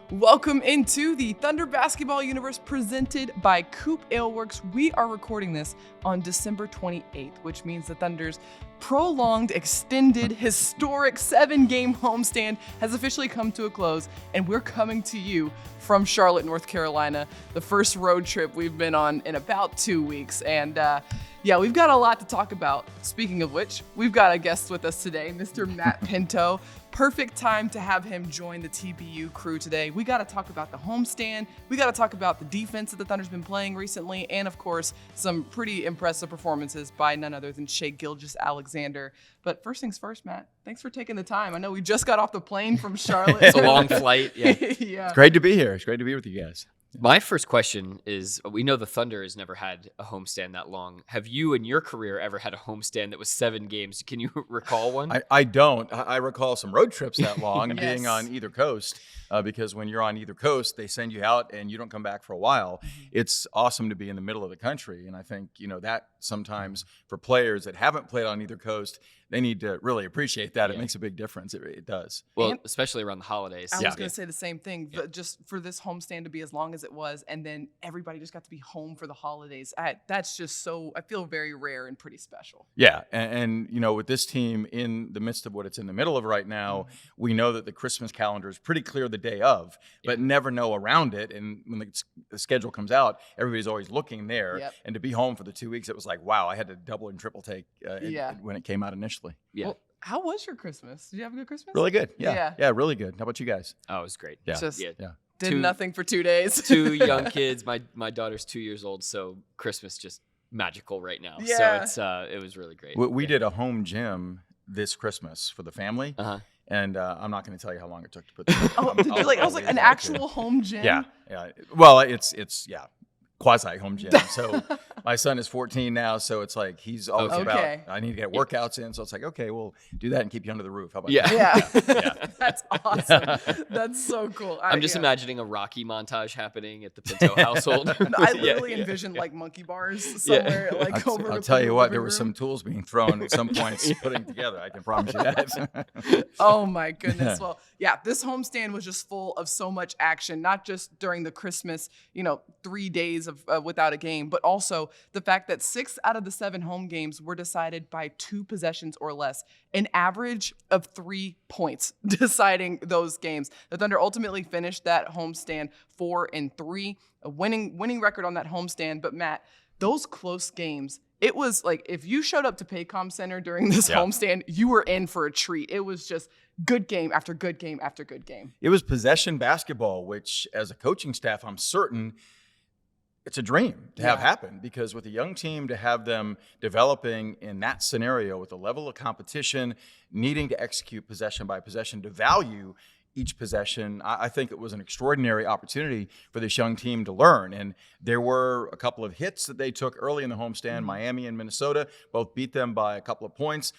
Welcome into the Thunder Basketball Universe presented by COOP Ale Works. We are recording this on December 28th, which means the Thunder's prolonged, extended, historic 7-game homestand has officially come to a close, and we're coming to you from Charlotte, North Carolina, the first road trip we've been on in about 2 weeks. And we've got a lot to talk about. Speaking of which, we've got a guest with us today, Mr. Matt Pinto. Perfect time to have him join the TBU crew today. We got to talk about the homestand. We got to talk about the defense that the Thunder's been playing recently. And of course, some pretty impressive performances by none other than Shai Gilgeous-Alexander. But first things first, Matt, thanks for taking the time. I know we just got off the plane from Charlotte. It's a long flight. Yeah. Yeah. It's great to be here. It's great to be with you guys. My first question is, we know the Thunder has never had a homestand that long. Have you in your career ever had a homestand that was 7 games? Can you recall one? I don't. I recall some road trips that long Yes. being on either coast because when you're on either coast, they send you out and you don't come back for a while. It's awesome to be in the middle of the country. And I think, that sometimes for players that haven't played on either coast, they need to really appreciate that. Yeah. It makes a big difference. It does. Well, And- especially around the holidays. I was Yeah. going to say the same thing, but just for this homestand to be as long as it was, and then everybody just got to be home for the holidays. That's just I feel very rare and pretty special. Yeah, and with this team in the midst of what it's in the middle of right now, we know that the Christmas calendar is pretty clear the day of, but never know around it. And when the schedule comes out, everybody's always looking there. Yep. And to be home for the 2 weeks, it was like, wow, I had to double and triple take when it came out initially. Yeah. Well, how was your Christmas? Did you have a good Christmas? Really good. Yeah. Yeah, really good. How about you guys? Oh, it was great. Yeah. Just Yeah. did Two- nothing for 2 days. 2 young kids. My daughter's 2 years old, so Christmas just magical right now. Yeah. So it was really great. We did a home gym this Christmas for the family. Uh-huh. And I'm not going to tell you how long it took to put that. Oh, did you I was like an actual home gym? Yeah. Well, it's quasi home gym. So my son is 14 now, so it's like he's always Okay. about I need to get workouts in. So it's like, okay, we'll do that and keep you under the roof. How about Yeah. that? Yeah. That's awesome. That's so cool. I'm just imagining a Rocky montage happening at the Pinto household. I literally envisioned like monkey bars somewhere, like over. I'll tell you what, there were some tools being thrown at some points putting together. I can promise you that. Oh my goodness. Well, yeah, this homestand was just full of so much action, not just during the Christmas, 3 days of without a game, but also the fact that 6 out of the 7 home games were decided by 2 possessions or less, an average of 3 points deciding those games. The Thunder ultimately finished that homestand 4-3, a winning record on that homestand. But Matt, those close games, it was like if you showed up to Paycom Center during this homestand, you were in for a treat. It was just good game after good game after good game. It was possession basketball, which as a coaching staff, I'm certain it's a dream to have happen, because with a young team, to have them developing in that scenario with a level of competition, needing to execute possession by possession, to value each possession, I think it was an extraordinary opportunity for this young team to learn. And there were a couple of hits that they took early in the homestand. Miami and Minnesota both beat them by a couple of points,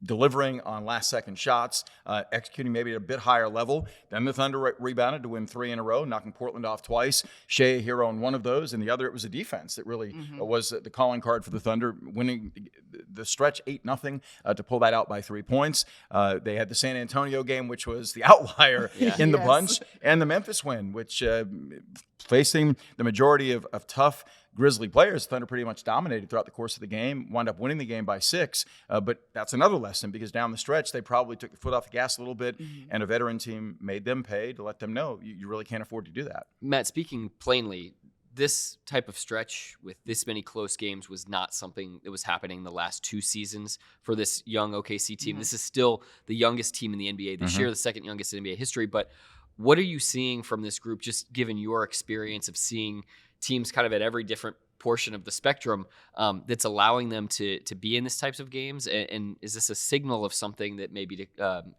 delivering on last-second shots, executing maybe at a bit higher level. Then the Thunder rebounded to win 3 in a row, knocking Portland off twice. Shai a hero on one of those, and the other, it was a defense that really was the calling card for the Thunder, winning the stretch 8-0 to pull that out by 3 points. They had the San Antonio game, which was the outlier in the bunch, and the Memphis win, which facing the majority of tough Grizzly players, Thunder pretty much dominated throughout the course of the game, wound up winning the game by 6. But that's another lesson, because down the stretch, they probably took the foot off the gas a little bit, and a veteran team made them pay to let them know you really can't afford to do that. Matt, speaking plainly, this type of stretch with this many close games was not something that was happening the last 2 seasons for this young OKC team. This is still the youngest team in the NBA this year, the second youngest in NBA history. But what are you seeing from this group, just given your experience of seeing teams kind of at every different portion of the spectrum, that's allowing them to be in these types of games? And is this a signal of something that maybe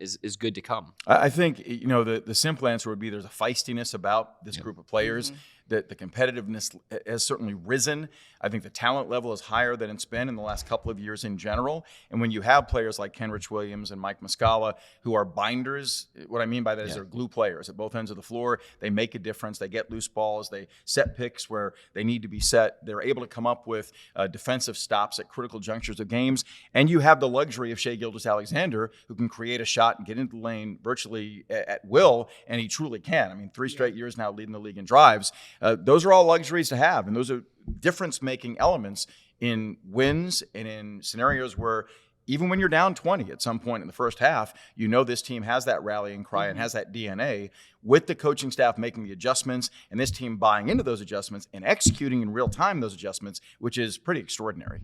is good to come? I think, the simple answer would be there's a feistiness about this group of players that the competitiveness has certainly risen. I think the talent level is higher than it's been in the last couple of years in general. And when you have players like Kenrich Williams and Mike Muscala who are binders, what I mean by that is they're glue players at both ends of the floor. They make a difference. They get loose balls. They set picks where they need to be set. They're able to come up with defensive stops at critical junctures of games. And you have the luxury of Shai Gilgeous-Alexander, who can create a shot and get into the lane virtually at will, and he truly can. I mean, 3 straight years now leading the league in drives. Those are all luxuries to have, and those are difference-making elements in wins and in scenarios where even when you're down 20 at some point in the first half, you know this team has that rallying cry and has that DNA, with the coaching staff making the adjustments and this team buying into those adjustments and executing in real time those adjustments, which is pretty extraordinary.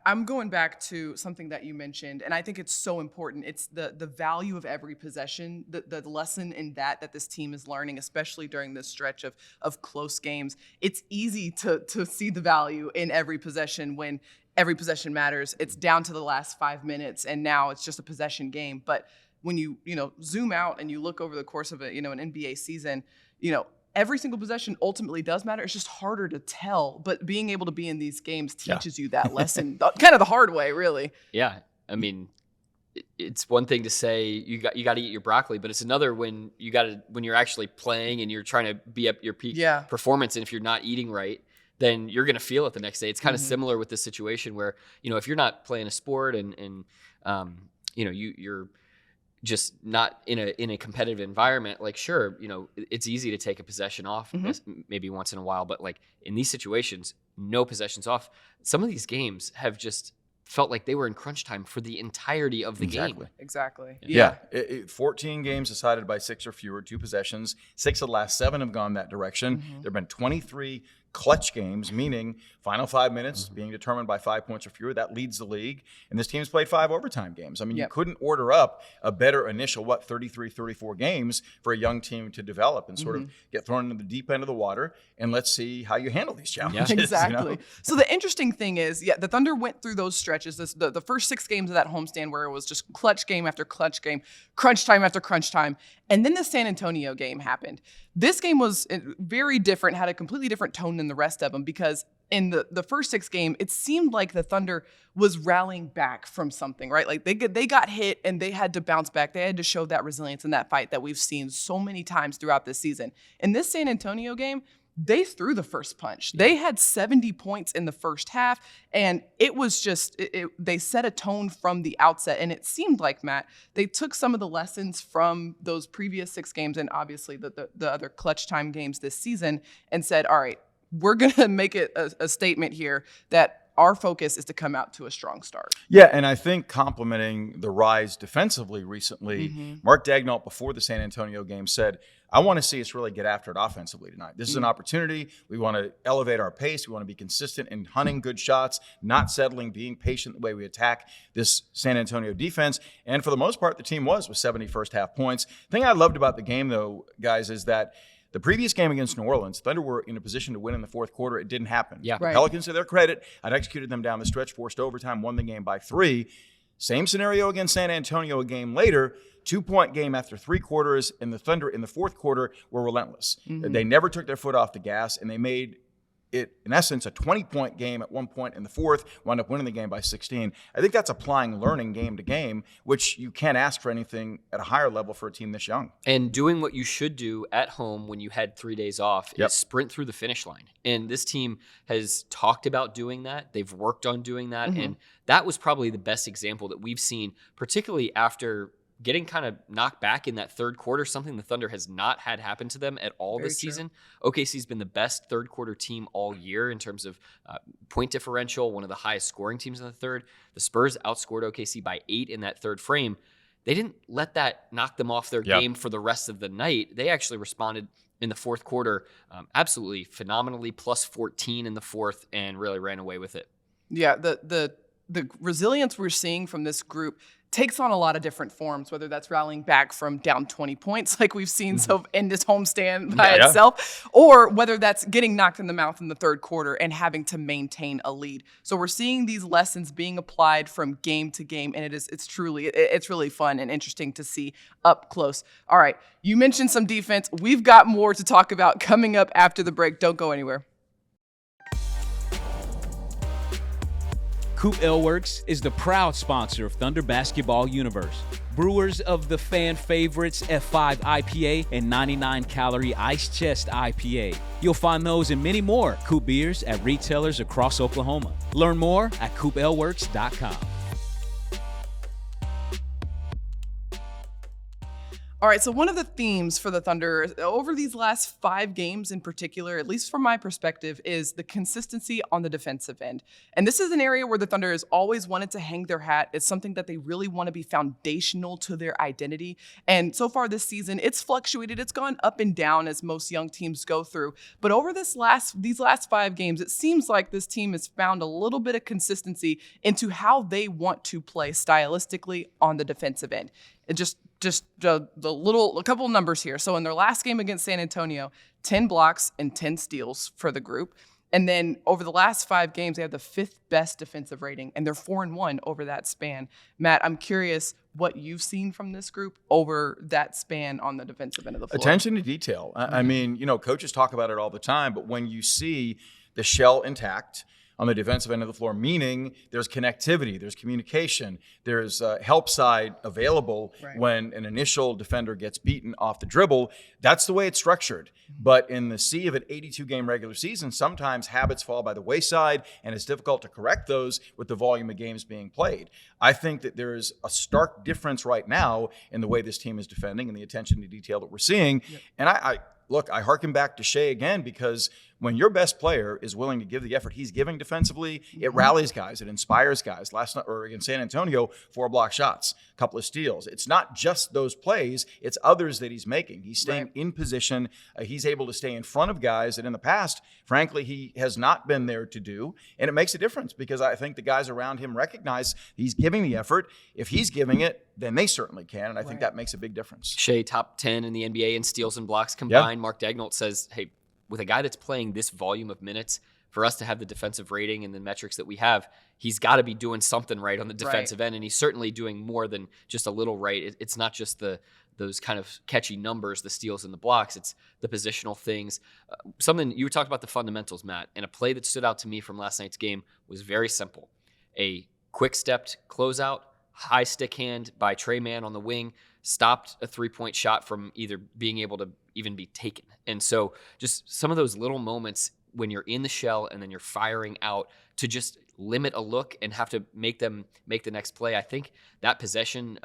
I'm going back to something that you mentioned, and I think it's so important. It's the value of every possession, the lesson in that this team is learning, especially during this stretch of close games. It's easy to see the value in every possession when every possession matters. It's down to the last 5 minutes, and now it's just a possession game. But when you zoom out and you look over the course of an NBA season, every single possession ultimately does matter. It's just harder to tell. But being able to be in these games teaches you that lesson, kind of the hard way, really. Yeah, I mean, it's one thing to say you got to eat your broccoli, but it's another when you're actually playing and you're trying to be at your peak performance, and if you're not eating right, then you're going to feel it the next day. It's kind of similar with this situation where if you're not playing a sport and you're just not in a competitive environment, like sure, it's easy to take a possession off maybe once in a while, but like in these situations, no possessions off. Some of these games have just felt like they were in crunch time for the entirety of the game. Exactly. Yeah. 14 games decided by 6 or fewer, 2 possessions. 6 of the last 7 have gone that direction. There have been 23 clutch games, meaning final 5 minutes being determined by 5 points or fewer. That leads the league. And this team's played 5 overtime games. I mean, you couldn't order up a better initial, 33, 34 games for a young team to develop and sort of get thrown into the deep end of the water. And let's see how you handle these challenges. Yeah. Exactly. So the interesting thing is, the Thunder went through those stretches, the first 6 games of that homestand where it was just clutch game after clutch game, crunch time after crunch time. And then the San Antonio game happened. This game was very different, had a completely different tone than the rest of them, because in the first 6 games, it seemed like the Thunder was rallying back from something, right? Like they got hit and they had to bounce back. They had to show that resilience in that fight that we've seen so many times throughout this season. In this San Antonio game, they threw the first punch. They had 70 points in the first half, and it was just, they set a tone from the outset, and it seemed like, Matt, they took some of the lessons from those previous 6 games and obviously the other clutch time games this season and said, all right, we're going to make it a statement here that our focus is to come out to a strong start. Yeah, and I think complementing the rise defensively recently, Mark Daigneault before the San Antonio game said, I want to see us really get after it offensively tonight. This is an opportunity. We want to elevate our pace. We want to be consistent in hunting good shots, not settling, being patient the way we attack this San Antonio defense. And for the most part, the team was with 70 first half points. The thing I loved about the game, though, guys, is that the previous game against New Orleans, Thunder were in a position to win in the fourth quarter. It didn't happen. Yeah. The Pelicans, to their credit, had executed them down the stretch, forced overtime, won the game by 3. Same scenario against San Antonio a game later, 2-point game after 3 quarters, and the Thunder in the fourth quarter were relentless. They never took their foot off the gas, and they made it, in essence, a 20-point game at one point in the fourth, wound up winning the game by 16. I think that's applying learning game to game, which you can't ask for anything at a higher level for a team this young. And doing what you should do at home when you had 3 days off is sprint through the finish line. And this team has talked about doing that. They've worked on doing that. And that was probably the best example that we've seen, particularly after getting kind of knocked back in that third quarter, something the Thunder has not had happen to them at all this season. OKC's been the best third quarter team all year in terms of point differential, one of the highest scoring teams in the third. The Spurs outscored OKC by 8 in that third frame. They didn't let that knock them off their game for the rest of the night. They actually responded in the fourth quarter absolutely phenomenally, plus 14 in the fourth, and really ran away with it. Yeah, the the resilience we're seeing from this group takes on a lot of different forms, whether that's rallying back from down 20 points like we've seen so in this homestand by itself, or whether that's getting knocked in the mouth in the third quarter and having to maintain a lead. So we're seeing these lessons being applied from game to game, and it's really fun and interesting to see up close. All right, you mentioned some defense. We've got more to talk about coming up after the break. Don't go anywhere. COOP Ale Works is the proud sponsor of Thunder Basketball Universe. Brewers of the fan favorites F5 IPA and 99-calorie Ice Chest IPA. You'll find those and many more COOP beers at retailers across Oklahoma. Learn more at CoopAleWorks.com. All right, so one of the themes for the Thunder over these last 5 games in particular, at least from my perspective, is the consistency on the defensive end. And this is an area where the Thunder has always wanted to hang their hat. It's something that they really want to be foundational to their identity. And so far this season, it's fluctuated. It's gone up and down as most young teams go through. But over these last 5 games, it seems like this team has found a little bit of consistency into how they want to play stylistically on the defensive end. It just a couple numbers here. So in their last game against San Antonio, 10 blocks and 10 steals for the group. And then over the last 5 games, they have the 5th best defensive rating, and they're 4-1 over that span. Matt, I'm curious what you've seen from this group over that span on the defensive end of the floor. Attention to detail. I mean, coaches talk about it all the time, but when you see the shell intact on the defensive end of the floor, meaning there's connectivity, there's communication, there's help side available when an initial defender gets beaten off the dribble. That's the way it's structured. But in the sea of an 82-game regular season, sometimes habits fall by the wayside, and it's difficult to correct those with the volume of games being played. I think that there is a stark difference right now in the way this team is defending and the attention to detail that we're seeing. Yep. And I harken back to Shai again, because when your best player is willing to give the effort he's giving defensively, it rallies guys, it inspires guys. Last night, or against San Antonio, 4 block shots, a couple of steals. It's not just those plays, it's others that he's making. He's staying in position. He's able to stay in front of guys that in the past, frankly, he has not been there to do. And it makes a difference because I think the guys around him recognize he's giving the effort. If he's giving it, then they certainly can. And I think that makes a big difference. Shai, top 10 in the NBA in steals and blocks combined. Mark Daignault says, hey, with a guy that's playing this volume of minutes, for us to have the defensive rating and the metrics that we have, he's got to be doing something right on the defensive end, and he's certainly doing more than just a little right. It's not just those kind of catchy numbers, the steals and the blocks. It's the positional things. Something you talked about, the fundamentals, Matt, and a play that stood out to me from last night's game was very simple. A quick-stepped closeout, high stick hand by Trey Mann on the wing, stopped a 3-point shot from either being able to even be taken. And so just some of those little moments when you're in the shell and then you're firing out to just limit a look and have to make them make the next play. I think that possession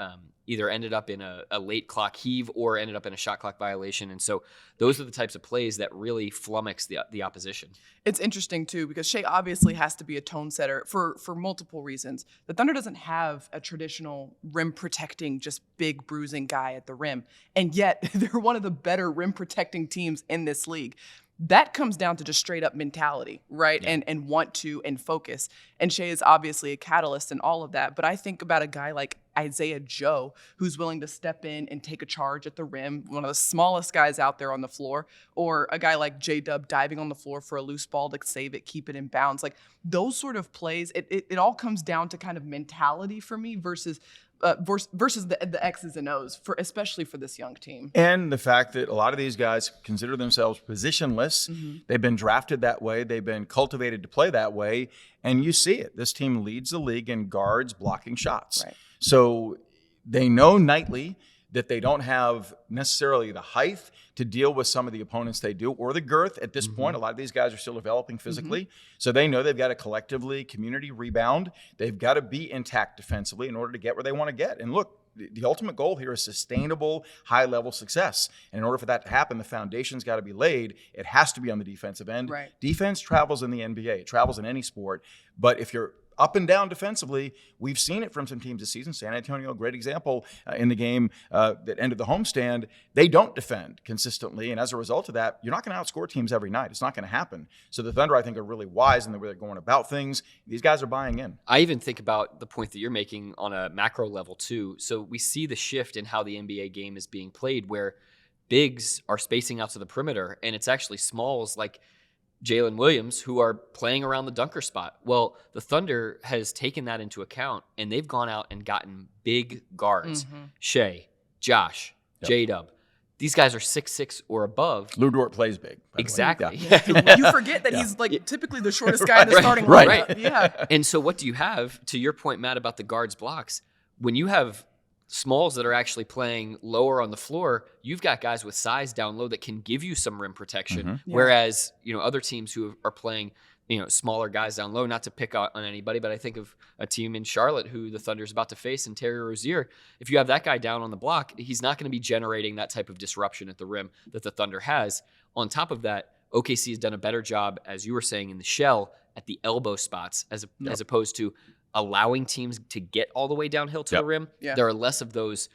either ended up in a late clock heave or ended up in a shot clock violation. And so those are the types of plays that really flummox the opposition. It's interesting, too, because Shai obviously has to be a tone setter for multiple reasons. The Thunder doesn't have a traditional rim-protecting, just big bruising guy at the rim. And yet they're one of the better rim-protecting teams in this league. That comes down to just straight up mentality, right? Yeah. And want to and focus. And Shai is obviously a catalyst in all of that. But I think about a guy like Isaiah Joe, who's willing to step in and take a charge at the rim, one of the smallest guys out there on the floor, or a guy like J-Dub diving on the floor for a loose ball to save it, keep it in bounds. Like those sort of plays, it all comes down to kind of mentality for me versus the X's and O's, especially for this young team. And the fact that a lot of these guys consider themselves positionless. They've been drafted that way. They've been cultivated to play that way. And you see it. This team leads the league in guards blocking shots. Right. So they know nightly that they don't have necessarily the height to deal with some of the opponents they do, or the girth at this point. A lot of these guys are still developing physically. So they know they've got to collectively community rebound. They've got to be intact defensively in order to get where they want to get. And look, the ultimate goal here is sustainable, high-level success. And in order for that to happen, the foundation's got to be laid. It has to be on the defensive end. Right. Defense travels in the NBA. It travels in any sport. But if you're up and down defensively. We've seen it from some teams this season. San Antonio, a great example in the game that ended the homestand. They don't defend consistently, and as a result of that, you're not going to outscore teams every night. It's not going to happen. So the Thunder, I think, are really wise in the way they're going about things. These guys are buying in. I even think about the point that you're making on a macro level too. So we see the shift in how the NBA game is being played, where bigs are spacing out to the perimeter, and it's actually smalls like Jalen Williams who are playing around the dunker spot. Well, the Thunder has taken that into account, and they've gone out and gotten big guards. Shai, Josh, J-Dub. These guys are 6'6" or above. Lou Dort plays big. Exactly. You forget that he's like typically the shortest guy in the starting lineup. Right. Yeah. And so what do you have, to your point, Matt, about the guards' blocks? When you have smalls that are actually playing lower on the floor, you've got guys with size down low that can give you some rim protection. Whereas, other teams who are playing, smaller guys down low, not to pick on anybody, but I think of a team in Charlotte who the Thunder's about to face, and Terry Rozier. If you have that guy down on the block, he's not going to be generating that type of disruption at the rim that the Thunder has. On top of that, OKC has done a better job, as you were saying, in the shell at the elbow spots, as opposed to allowing teams to get all the way downhill to the rim. There are less of those,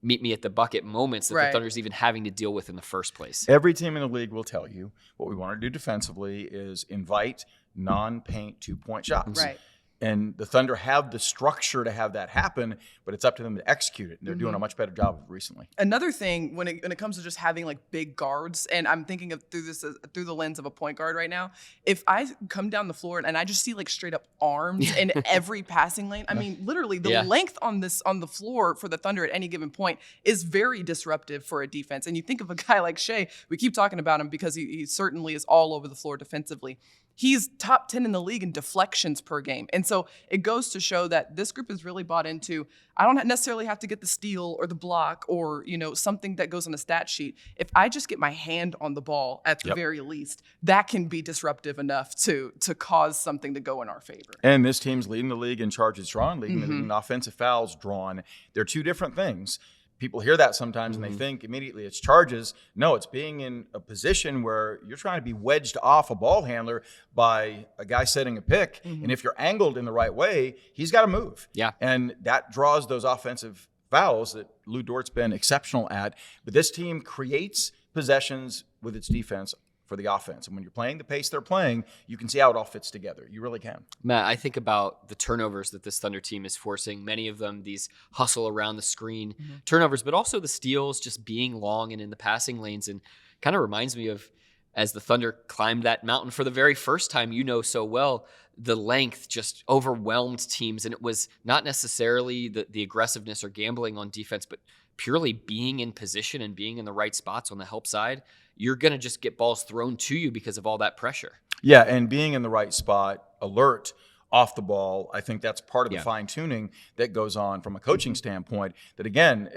meet me at the bucket moments that the Thunder's even having to deal with in the first place. Every team in the league will tell you what we want to do defensively is invite non-paint 2-point shots. Right. And the Thunder have the structure to have that happen, but it's up to them to execute it. And they're doing a much better job of it recently. Another thing when it comes to just having like big guards, and I'm thinking of through the lens of a point guard right now, if I come down the floor and I just see like straight up arms in every passing lane, I mean, literally the length on the floor for the Thunder at any given point is very disruptive for a defense. And you think of a guy like Shai, we keep talking about him because he certainly is all over the floor defensively. He's top 10 in the league in deflections per game. And so it goes to show that this group is really bought into, I don't necessarily have to get the steal or the block or, something that goes on a stat sheet. If I just get my hand on the ball at the very least, that can be disruptive enough to cause something to go in our favor. And this team's leading the league in charges drawn, leading the league in offensive fouls drawn. They're two different things. People hear that sometimes and they think immediately it's charges. No, it's being in a position where you're trying to be wedged off a ball handler by a guy setting a pick. And if you're angled in the right way, he's got to move. Yeah. And that draws those offensive fouls that Lou Dort's been exceptional at. But this team creates possessions with its defense for the offense. And when you're playing the pace they're playing, you can see how it all fits together. You really can. Matt, I think about the turnovers that this Thunder team is forcing. Many of them, these hustle around the screen turnovers, but also the steals just being long and in the passing lanes. And kind of reminds me of as the Thunder climbed that mountain for the very first time, so well, the length just overwhelmed teams. And it was not necessarily the aggressiveness or gambling on defense, but purely being in position and being in the right spots on the help side. You're going to just get balls thrown to you because of all that pressure. Yeah, and being in the right spot, alert, off the ball, I think that's part of the fine-tuning that goes on from a coaching standpoint. That, again,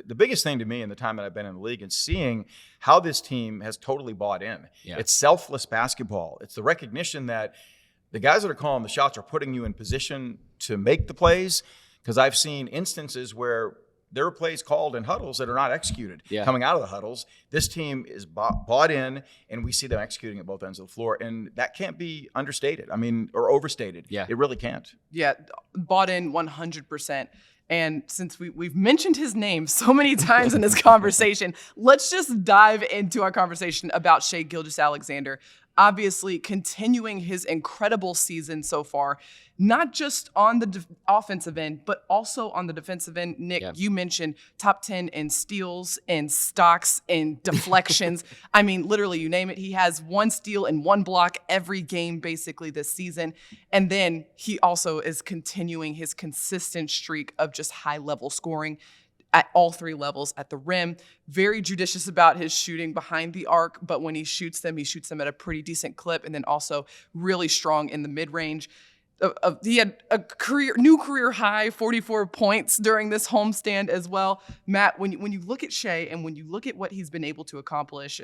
the biggest thing to me in the time that I've been in the league is seeing how this team has totally bought in. It's selfless basketball. It's the recognition that the guys that are calling the shots are putting you in position to make the plays, because I've seen instances where there are plays called in huddles that are not executed coming out of the huddles. This team is bought in, and we see them executing at both ends of the floor. And that can't be understated, or overstated. It really can't. Yeah, bought in 100%. And since we've mentioned his name so many times in this conversation, let's just dive into our conversation about Shai Gilgeous-Alexander. Obviously, continuing his incredible season so far, not just on the offensive end, but also on the defensive end. Nick, you mentioned top 10 in steals, in stocks, in deflections. I mean, literally, you name it. He has one steal and one block every game, basically, this season. And then he also is continuing his consistent streak of just high-level scoring at all three levels, at the rim. Very judicious about his shooting behind the arc, but when he shoots them at a pretty decent clip, and then also really strong in the mid-range. He had a new career high 44 points during this homestand as well. Matt, when you look at Shai and when you look at what he's been able to accomplish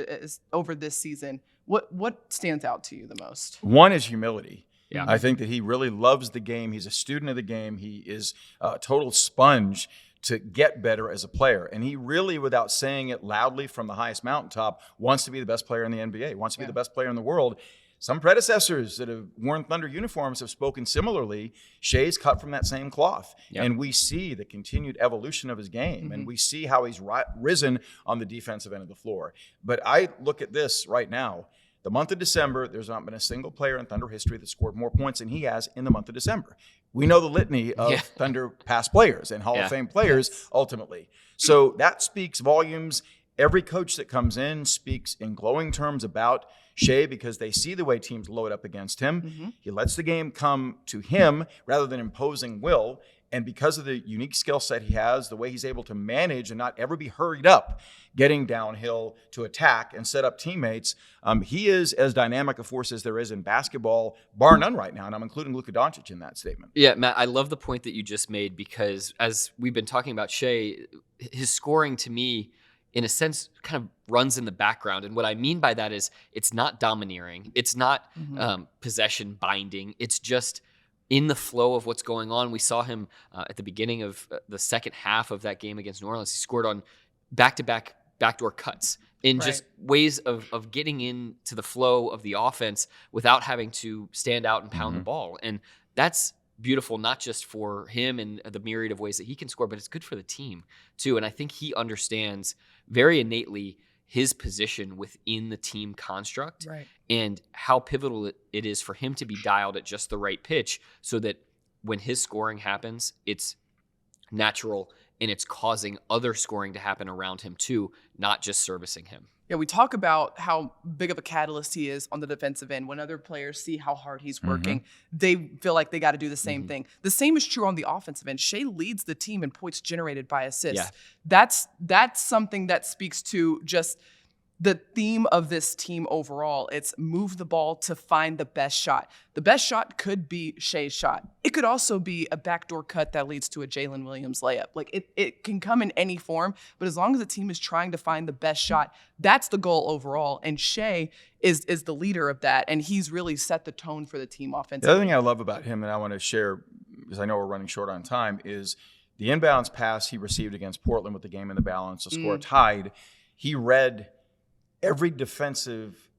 over this season, what stands out to you the most? One is humility. Yeah. I think that he really loves the game. He's a student of the game. He is a total sponge to get better as a player. And he really, without saying it loudly from the highest mountaintop, wants to be the best player in the NBA, wants to be the best player in the world. some predecessors that have worn Thunder uniforms have spoken similarly. Shai's cut from that same cloth. Yep. And we see the continued evolution of his game. And we see how he's risen on the defensive end of the floor. But I look at this right now. The month of December, there's not been a single player in Thunder history that scored more points than he has in the month of December. We know the litany of Thunder past players and Hall of Fame players ultimately. So that speaks volumes. Every coach that comes in speaks in glowing terms about Shai because they see the way teams load up against him. He lets the game come to him rather than imposing will. And because of the unique skill set he has, the way he's able to manage and not ever be hurried up, getting downhill to attack and set up teammates, he is as dynamic a force as there is in basketball, bar none right now. And I'm including Luka Doncic in that statement. Yeah, Matt, I love the point that you just made because as we've been talking about Shai, his scoring to me, in a sense, kind of runs in the background. And what I mean by that is it's not domineering. It's not possession binding. It's just in the flow of what's going on. We saw him at the beginning of the second half of that game against New Orleans. He scored on back-to-back backdoor cuts in just ways of getting into the flow of the offense without having to stand out and pound the ball. And that's beautiful, not just for him and the myriad of ways that he can score, but it's good for the team too. And I think he understands very innately his position within the team construct and how pivotal it is for him to be dialed at just the right pitch so that when his scoring happens, it's natural and it's causing other scoring to happen around him too, not just servicing him. Yeah, we talk about how big of a catalyst he is on the defensive end. When other players see how hard he's working, they feel like they got to do the same thing. The same is true on the offensive end. Shai leads the team in points generated by assists. That's something that speaks to just the theme of this team overall. It's move the ball to find the best shot. The best shot could be Shai's shot. It could also be a backdoor cut that leads to a Jalen Williams layup. Like it can come in any form, but as long as the team is trying to find the best shot, that's the goal overall. And Shai is the leader of that, and he's really set the tone for the team offensively. The other thing I love about him, and I want to share, because I know we're running short on time, is the inbounds pass he received against Portland with the game in the balance, the score tied. He read every defensive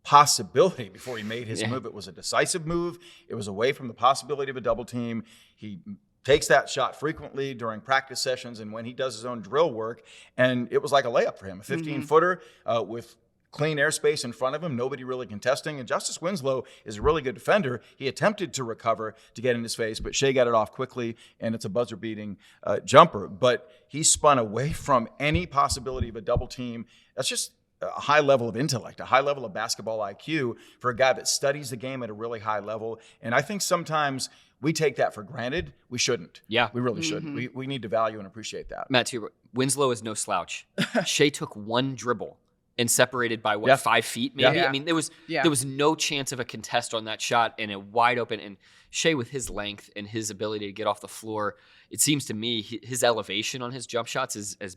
possibility before he made his move. It was a decisive move. It was away from the possibility of a double team. He takes that shot frequently during practice sessions and when he does his own drill work. And it was like a layup for him, a 15-footer with clean airspace in front of him, nobody really contesting. And Justice Winslow is a really good defender. He attempted to recover to get in his face, but Shai got it off quickly, and it's a buzzer-beating jumper. But he spun away from any possibility of a double team. That's just a high level of intellect, a high level of basketball IQ for a guy that studies the game at a really high level. And I think sometimes we take that for granted. We shouldn't. Yeah. We really shouldn't. We need to value and appreciate that. Matt, to your, Winslow is no slouch. Shai took one dribble and separated by, 5 feet maybe? Yeah. I mean, there was no chance of a contest on that shot and a wide open. And Shai, with his length and his ability to get off the floor, it seems to me his elevation on his jump shots is as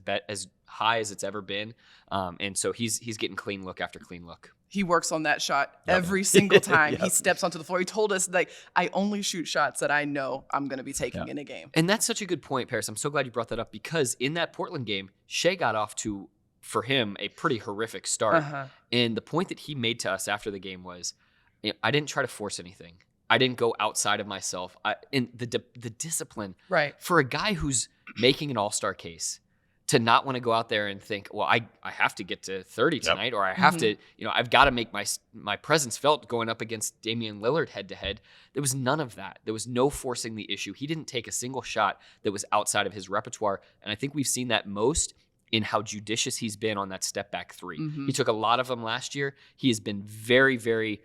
high as it's ever been. And so he's getting clean look after clean look. He works on that shot every single time he steps onto the floor. He told us, like, I only shoot shots that I know I'm going to be taking in a game. And that's such a good point, Paris. I'm so glad you brought that up because in that Portland game, Shai got off to, for him, a pretty horrific start. And the point that he made to us after the game was, I didn't try to force anything. I didn't go outside of myself. And the discipline for a guy who's making an all-star case to not want to go out there and think, well, I have to get to 30 tonight, or I have to, I've got to make my presence felt going up against Damian Lillard head-to-head. There was none of that. There was no forcing the issue. He didn't take a single shot that was outside of his repertoire. And I think we've seen that most in how judicious he's been on that step-back three. He took a lot of them last year. He has been very, very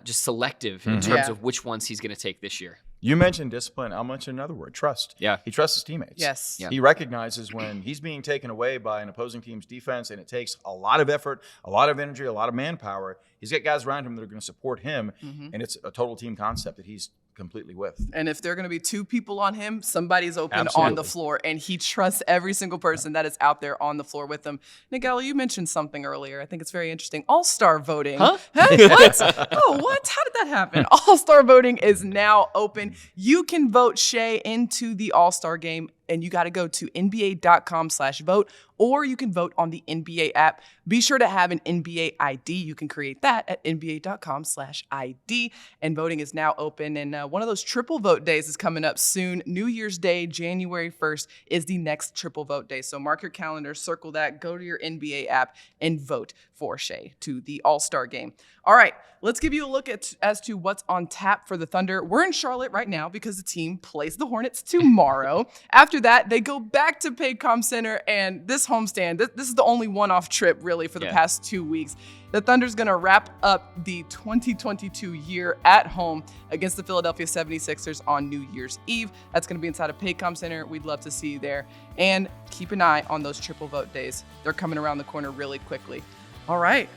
just selective in terms of which ones he's going to take this year. You mentioned discipline. I'll mention another word, trust. Yeah. He trusts his teammates. Yes. Yeah. He recognizes when he's being taken away by an opposing team's defense and it takes a lot of effort, a lot of energy, a lot of manpower. He's got guys around him that are going to support him, and it's a total team concept that he's completely with. And if there are going to be 2 people on him, somebody's open on the floor, and he trusts every single person that is out there on the floor with him. Nigel, you mentioned something earlier. I think it's very interesting. All-star voting. Huh? What? Oh, what? How did that happen? All-star voting is now open. You can vote Shai into the All-Star game and you got to go to nba.com/vote, or you can vote on the NBA app. Be sure to have an NBA ID. You can create that at nba.com/ID. And voting is now open. And one of those triple vote days is coming up soon. New Year's Day, January 1st, is the next triple vote day. So mark your calendar, circle that, go to your NBA app, and vote for Shai to the All-Star game. All right, let's give you a look as to what's on tap for the Thunder. We're in Charlotte right now because the team plays the Hornets tomorrow. After that, they go back to Paycom Center, and this homestand, this is the only one-off trip really for the past 2 weeks. The Thunder's going to wrap up the 2022 year at home against the Philadelphia 76ers on New Year's Eve. That's going to be inside of Paycom Center. We'd love to see you there. And keep an eye on those triple vote days. They're coming around the corner really quickly. All right.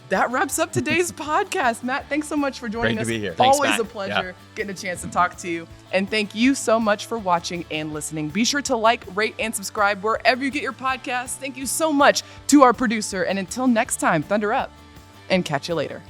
That wraps up today's podcast. Matt, thanks so much for joining us. Great to be here. Thanks, Always Matt. a pleasure getting a chance to talk to you. And thank you so much for watching and listening. Be sure to like, rate, and subscribe wherever you get your podcasts. Thank you so much to our producer. And until next time, Thunder up and catch you later.